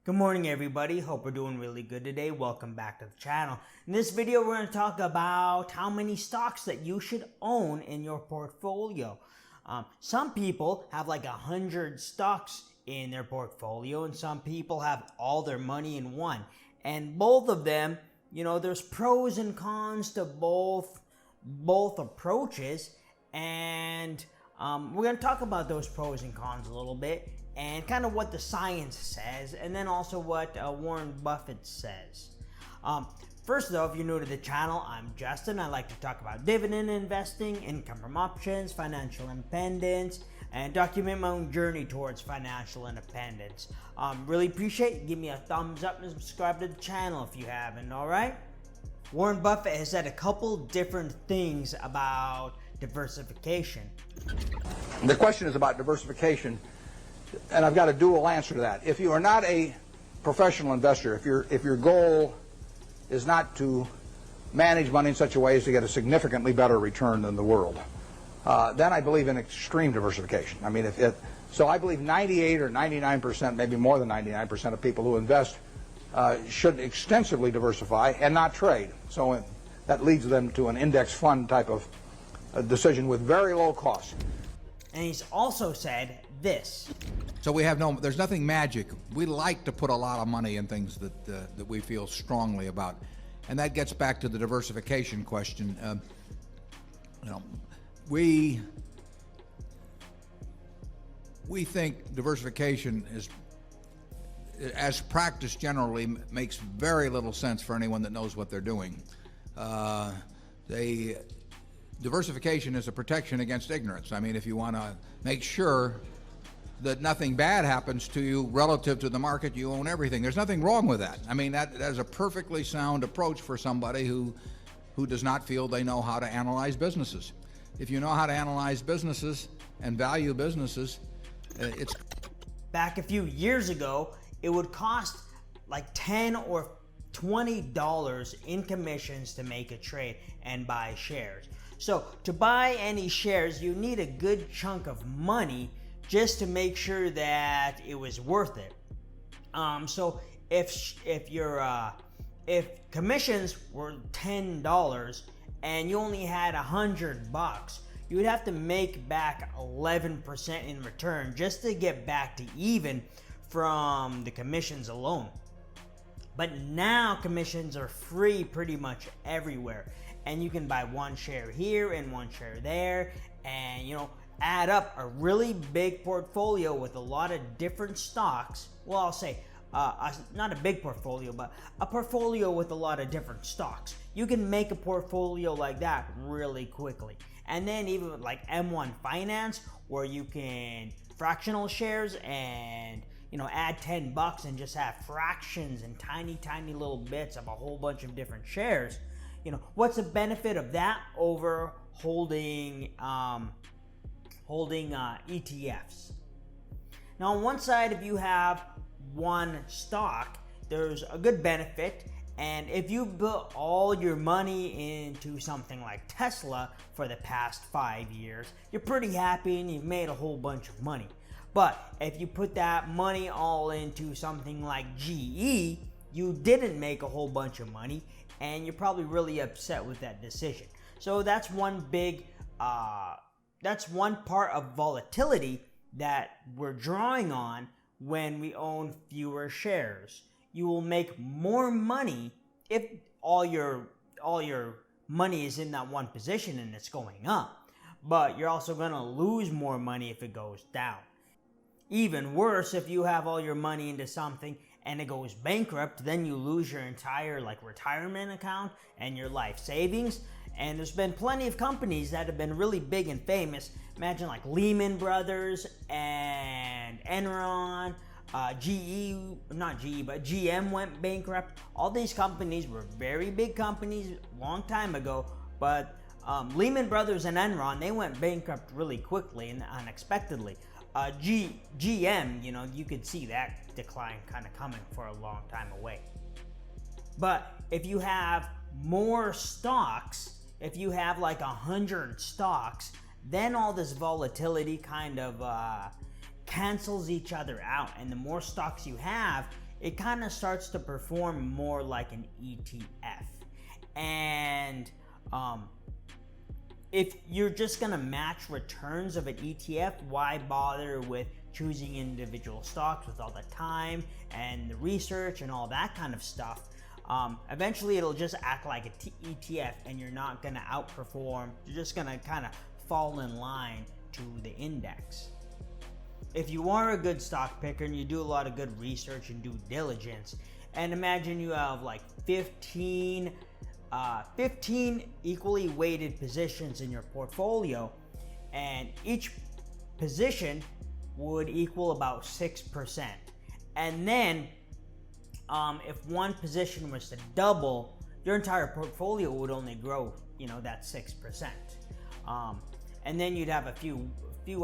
Good morning everybody, hope we're doing really good today. Welcome back to the channel. In this video we're going to talk about how many stocks that you should own in your portfolio. Some people have like 100 stocks in their portfolio and some people have all their money in one. And both of them, there's pros and cons to both approaches, and we're going to talk about those pros and cons a little bit and kind of what the science says, and then also what Warren Buffett says. First though, if you're new to the channel, I'm Justin. I like to talk about dividend investing, income from options, financial independence, and document my own journey towards financial independence. Really appreciate it. Give me a thumbs up and subscribe to the channel if you haven't, alright? Warren Buffett has said a couple different things about diversification. The question is about diversification, and I've got a dual answer to that. If you are not a professional investor, if your goal is not to manage money in such a way as to get a significantly better return than the world, then I believe in extreme diversification. I mean, so I believe 98 or 99%, maybe more than 99% of people who invest should extensively diversify and not trade. So that leads them to an index fund type of decision with very low costs. And he's also said this. So there's nothing magic. We like to put a lot of money in things that we feel strongly about, and that gets back to the diversification question. We think diversification is, as practiced generally, makes very little sense for anyone that knows what they're doing. Diversification is a protection against ignorance. I mean, if you want to make sure that nothing bad happens to you relative to the market, you own everything. There's nothing wrong with that. I mean, that is a perfectly sound approach for somebody who does not feel they know how to analyze businesses. If you know how to analyze businesses and value businesses, it's... Back a few years ago, it would cost like $10 or $20 in commissions to make a trade and buy shares. So to buy any shares, you need a good chunk of money just to make sure that it was worth it. So if commissions were $10 and you only had $100, you would have to make back 11% in return just to get back to even from the commissions alone. But now commissions are free pretty much everywhere, and you can buy one share here and one share there, and add up a really big portfolio with a lot of different stocks. Well, I'll say not a big portfolio, but a portfolio with a lot of different stocks. You can make a portfolio like that really quickly. And then even like M1 Finance, where you can fractional shares and add $10 and just have fractions and tiny little bits of a whole bunch of different shares. What's the benefit of that over holding ETFs? Now, on one side, if you have one stock, there's a good benefit. And if you put all your money into something like Tesla for the past 5 years, you're pretty happy and you've made a whole bunch of money. But if you put that money all into something like GE, you didn't make a whole bunch of money and you're probably really upset with that decision. So that's one part of volatility that we're drawing on when we own fewer shares. You will make more money if all your money is in that one position and it's going up, but you're also going to lose more money if it goes down. Even worse, if you have all your money into something and it goes bankrupt, then you lose your entire retirement account and your life savings. And there's been plenty of companies that have been really big and famous. Imagine like Lehman Brothers and Enron, GM went bankrupt. All these companies were very big companies a long time ago, but Lehman Brothers and Enron, they went bankrupt really quickly and unexpectedly. GM, you could see that decline kind of coming for a long time away. But if you have more stocks, if you have like 100 stocks, then all this volatility kind of cancels each other out. And the more stocks you have, it kind of starts to perform more like an ETF. And if you're just going to match returns of an ETF, why bother with choosing individual stocks with all the time and the research and all that kind of stuff? Eventually it'll just act like an ETF, and you're not going to outperform. You're just going to kind of fall in line to the index. If you are a good stock picker and you do a lot of good research and due diligence, and imagine you have like 15 equally weighted positions in your portfolio, and each position would equal about 6%. And then if one position was to double, your entire portfolio would only grow, that 6%. And then you'd have a few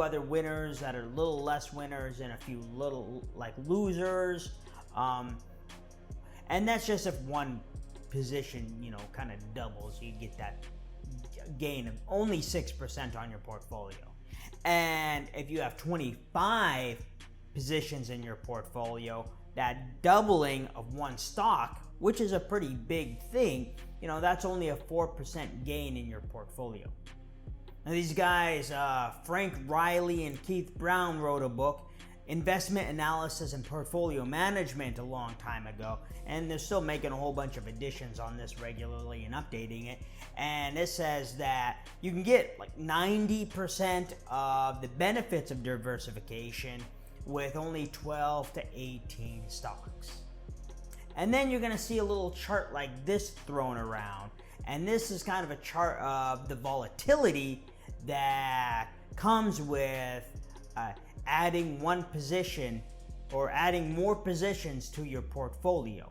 other winners that are a little less winners, and a few little like losers. And that's just if one position, kind of doubles, you get that gain of only 6% on your portfolio. And if you have 25 positions in your portfolio, that doubling of one stock, which is a pretty big thing, that's only a 4% gain in your portfolio. Now these guys, Frank Riley and Keith Brown, wrote a book, Investment Analysis and Portfolio Management, a long time ago, and they're still making a whole bunch of additions on this regularly and updating it. And it says that you can get like 90% of the benefits of diversification with only 12 to 18 stocks. And then you're going to see a little chart like this thrown around, and this is kind of a chart of the volatility that comes with adding one position or adding more positions to your portfolio.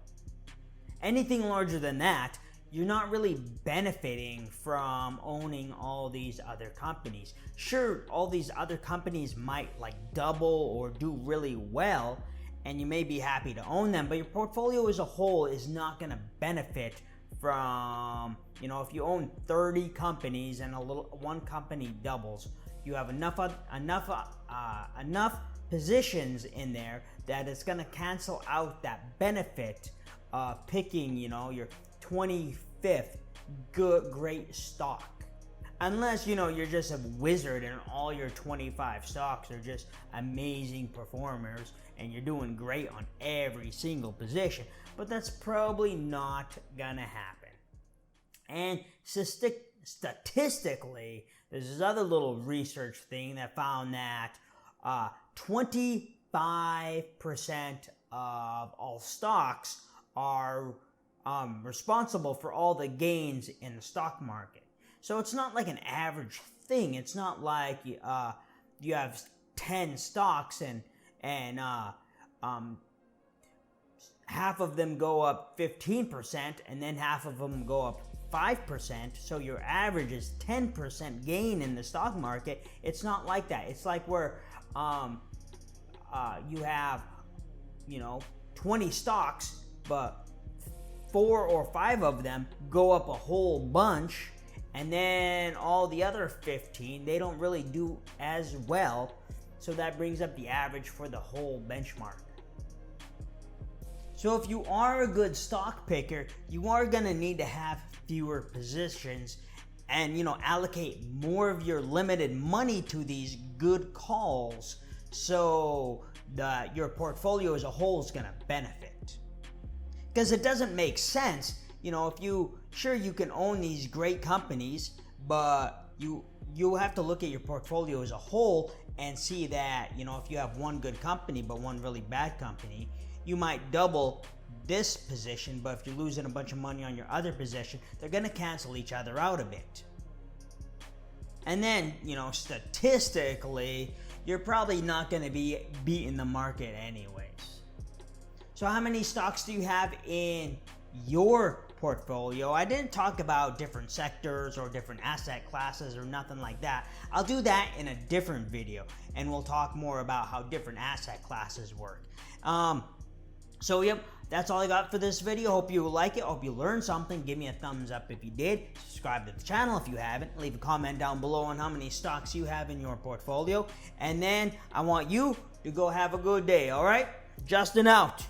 Anything larger than that, you're not really benefiting from owning all these other companies. Sure, all these other companies might like double or do really well, and you may be happy to own them, but your portfolio as a whole is not going to benefit from, if you own 30 companies and one company doubles, you have enough positions in there that it's going to cancel out that benefit of picking, your 25th great stock. Unless, you're just a wizard and all your 25 stocks are just amazing performers and you're doing great on every single position. But that's probably not gonna happen. And statistically, there's this other little research thing that found that 25% of all stocks are responsible for all the gains in the stock market. So it's not like an average thing. It's not like you have 10 stocks and half of them go up 15% and then half of them go up 5%. So your average is 10% gain in the stock market. It's not like that. It's like where you have 20 stocks, but 4 or 5 of them go up a whole bunch, and then all the other 15, they don't really do as well. So that brings up the average for the whole benchmark. So if you are a good stock picker, you are going to need to have fewer positions and allocate more of your limited money to these good calls, so that your portfolio as a whole is going to benefit. Because it doesn't make sense, if you can own these great companies, but you have to look at your portfolio as a whole and see that, if you have one good company but one really bad company, you might double this position, but if you're losing a bunch of money on your other position, they're going to cancel each other out a bit. And then, statistically, you're probably not going to be beating the market anyways. So how many stocks do you have in your portfolio? I didn't talk about different sectors or different asset classes or nothing like that. I'll do that in a different video, and we'll talk more about how different asset classes work. So yep, that's all I got for this video. Hope you like it. Hope you learned something. Give me a thumbs up if you did. Subscribe to the channel if you haven't. Leave a comment down below on how many stocks you have in your portfolio. And then I want you to go have a good day, all right? Justin out.